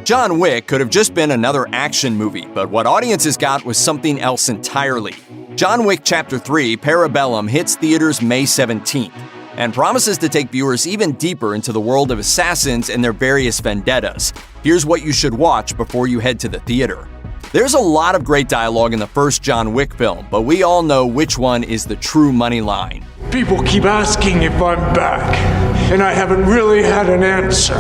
John Wick could have just been another action movie, but what audiences got was something else entirely. John Wick Chapter 3, Parabellum hits theaters May 17th and promises to take viewers even deeper into the world of assassins and their various vendettas. Here's what you should watch before you head to the theater. There's a lot of great dialogue in the first John Wick film, but we all know which one is the true money line. People keep asking if I'm back, and I haven't really had an answer.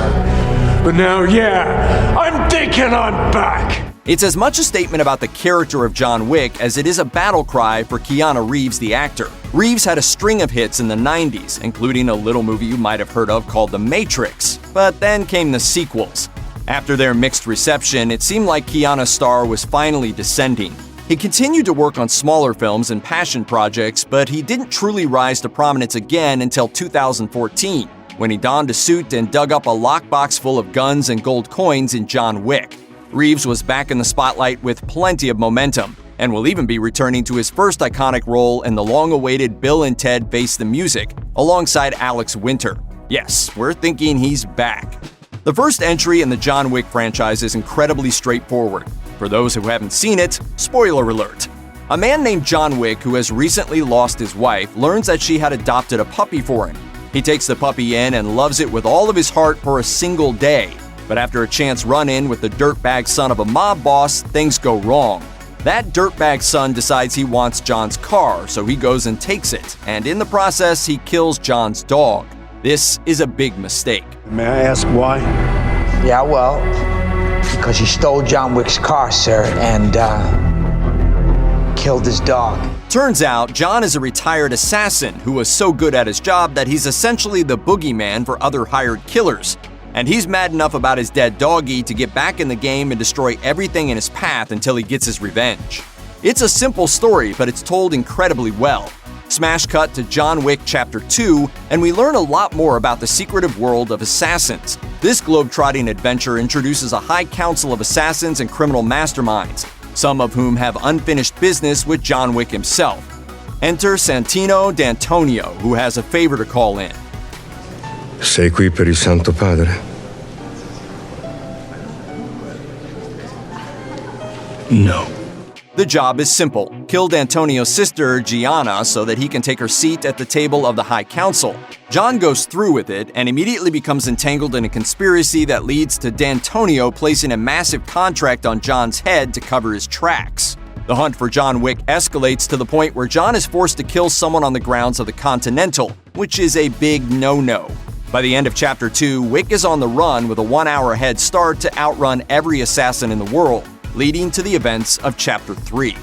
But now, yeah, I'm thinking I'm back. It's as much a statement about the character of John Wick as it is a battle cry for Keanu Reeves, the actor. Reeves had a string of hits in the 90s, including a little movie you might have heard of called The Matrix. But then came the sequels. After their mixed reception, it seemed like Keanu's star was finally descending. He continued to work on smaller films and passion projects, but he didn't truly rise to prominence again until 2014, when he donned a suit and dug up a lockbox full of guns and gold coins in John Wick. Reeves was back in the spotlight with plenty of momentum, and will even be returning to his first iconic role in the long-awaited Bill and Ted Face the Music, alongside Alex Winter. Yes, we're thinking he's back. The first entry in the John Wick franchise is incredibly straightforward. For those who haven't seen it, spoiler alert. A man named John Wick, who has recently lost his wife, learns that she had adopted a puppy for him. He takes the puppy in and loves it with all of his heart for a single day. But after a chance run-in with the dirtbag son of a mob boss, things go wrong. That dirtbag son decides he wants John's car, so he goes and takes it, and in the process, he kills John's dog. This is a big mistake. May I ask why? Yeah, well, because he stole John Wick's car, sir, and killed his dog. Turns out, John is a retired assassin who was so good at his job that he's essentially the boogeyman for other hired killers. And he's mad enough about his dead doggy to get back in the game and destroy everything in his path until he gets his revenge. It's a simple story, but it's told incredibly well. Smash cut to John Wick Chapter 2, and we learn a lot more about the secretive world of assassins. This globe-trotting adventure introduces a high council of assassins and criminal masterminds, some of whom have unfinished business with John Wick himself. Enter Santino D'Antonio, who has a favor to call in. Sei qui per il Santo Padre? No. The job is simple. Kill D'Antonio's sister, Gianna, so that he can take her seat at the table of the High Council. John goes through with it and immediately becomes entangled in a conspiracy that leads to D'Antonio placing a massive contract on John's head to cover his tracks. The hunt for John Wick escalates to the point where John is forced to kill someone on the grounds of the Continental, which is a big no-no. By the end of Chapter 2, Wick is on the run with a 1-hour head start to outrun every assassin in the world, leading to the events of Chapter 3.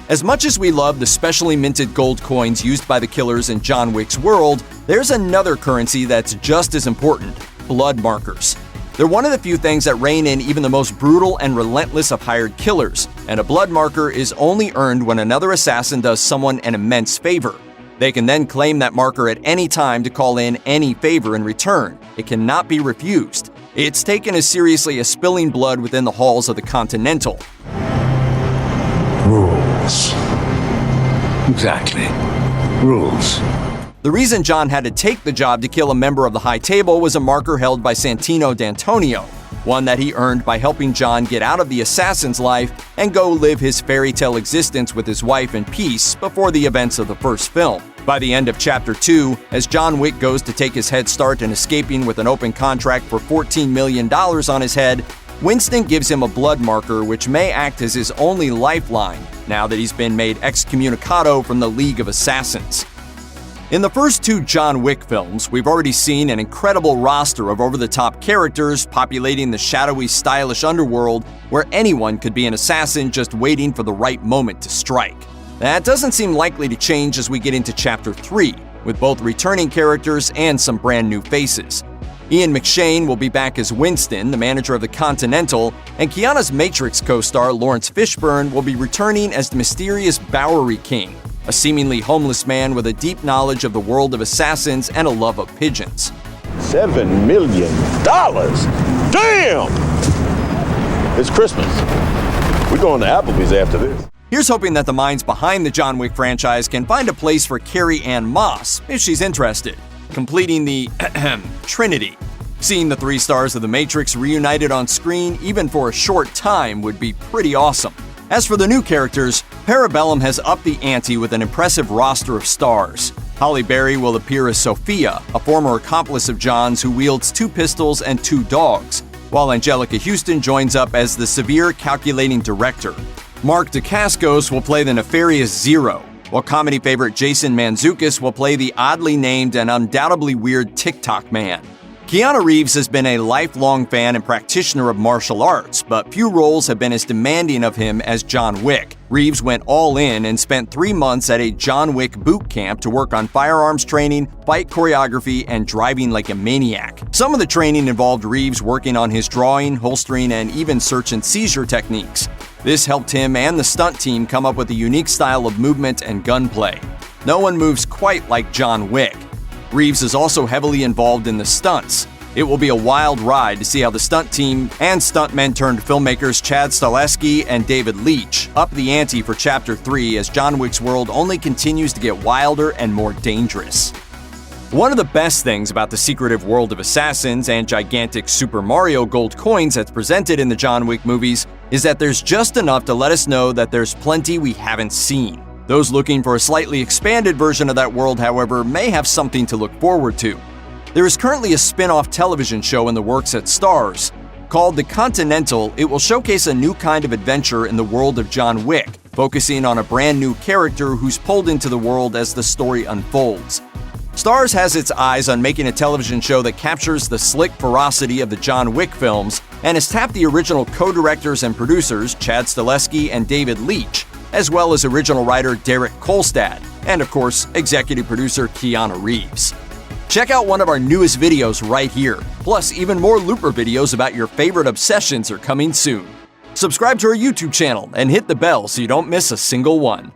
As much as we love the specially minted gold coins used by the killers in John Wick's world, there's another currency that's just as important: blood markers. They're one of the few things that rein in even the most brutal and relentless of hired killers, and a blood marker is only earned when another assassin does someone an immense favor. They can then claim that marker at any time to call in any favor in return. It cannot be refused. It's taken as seriously as spilling blood within the halls of the Continental. Rules. Exactly. Rules. The reason John had to take the job to kill a member of the High Table was a marker held by Santino D'Antonio, one that he earned by helping John get out of the assassin's life and go live his fairy tale existence with his wife in peace before the events of the first film. By the end of Chapter 2, as John Wick goes to take his head start in escaping with an open contract for $14 million on his head, Winston gives him a blood marker which may act as his only lifeline now that he's been made excommunicado from the League of Assassins. In the first 2 John Wick films, we've already seen an incredible roster of over-the-top characters populating the shadowy, stylish underworld where anyone could be an assassin just waiting for the right moment to strike. That doesn't seem likely to change as we get into Chapter 3, with both returning characters and some brand new faces. Ian McShane will be back as Winston, the manager of the Continental, and Keanu's Matrix co-star Lawrence Fishburne will be returning as the mysterious Bowery King, a seemingly homeless man with a deep knowledge of the world of assassins and a love of pigeons. $7 million? Damn! It's Christmas. We're going to Applebee's after this. Here's hoping that the minds behind the John Wick franchise can find a place for Carrie-Anne Moss, if she's interested, completing the Trinity. Seeing the three stars of The Matrix reunited on screen, even for a short time, would be pretty awesome. As for the new characters, Parabellum has upped the ante with an impressive roster of stars. Halle Berry will appear as Sophia, a former accomplice of John's who wields 2 pistols and 2 dogs, while Angelica Houston joins up as the severe, calculating director. Mark Dacascos will play the nefarious Zero, while comedy favorite Jason Mantzoukas will play the oddly named and undoubtedly weird TikTok man. Keanu Reeves has been a lifelong fan and practitioner of martial arts, but few roles have been as demanding of him as John Wick. Reeves went all in and spent 3 months at a John Wick boot camp to work on firearms training, fight choreography, and driving like a maniac. Some of the training involved Reeves working on his drawing, holstering, and even search and seizure techniques. This helped him and the stunt team come up with a unique style of movement and gunplay. No one moves quite like John Wick. Reeves is also heavily involved in the stunts. It will be a wild ride to see how the stunt team and stuntmen turned filmmakers Chad Stahelski and David Leitch up the ante for Chapter 3 as John Wick's world only continues to get wilder and more dangerous. One of the best things about the secretive world of assassins and gigantic Super Mario gold coins that's presented in the John Wick movies is that there's just enough to let us know that there's plenty we haven't seen. Those looking for a slightly expanded version of that world, however, may have something to look forward to. There is currently a spin-off television show in the works at Starz. Called The Continental, it will showcase a new kind of adventure in the world of John Wick, focusing on a brand new character who's pulled into the world as the story unfolds. Starz has its eyes on making a television show that captures the slick ferocity of the John Wick films and has tapped the original co-directors and producers Chad Stahelski and David Leitch, as well as original writer Derek Kolstad, and of course, executive producer Keanu Reeves. Check out one of our newest videos right here, plus even more Looper videos about your favorite obsessions are coming soon. Subscribe to our YouTube channel and hit the bell so you don't miss a single one.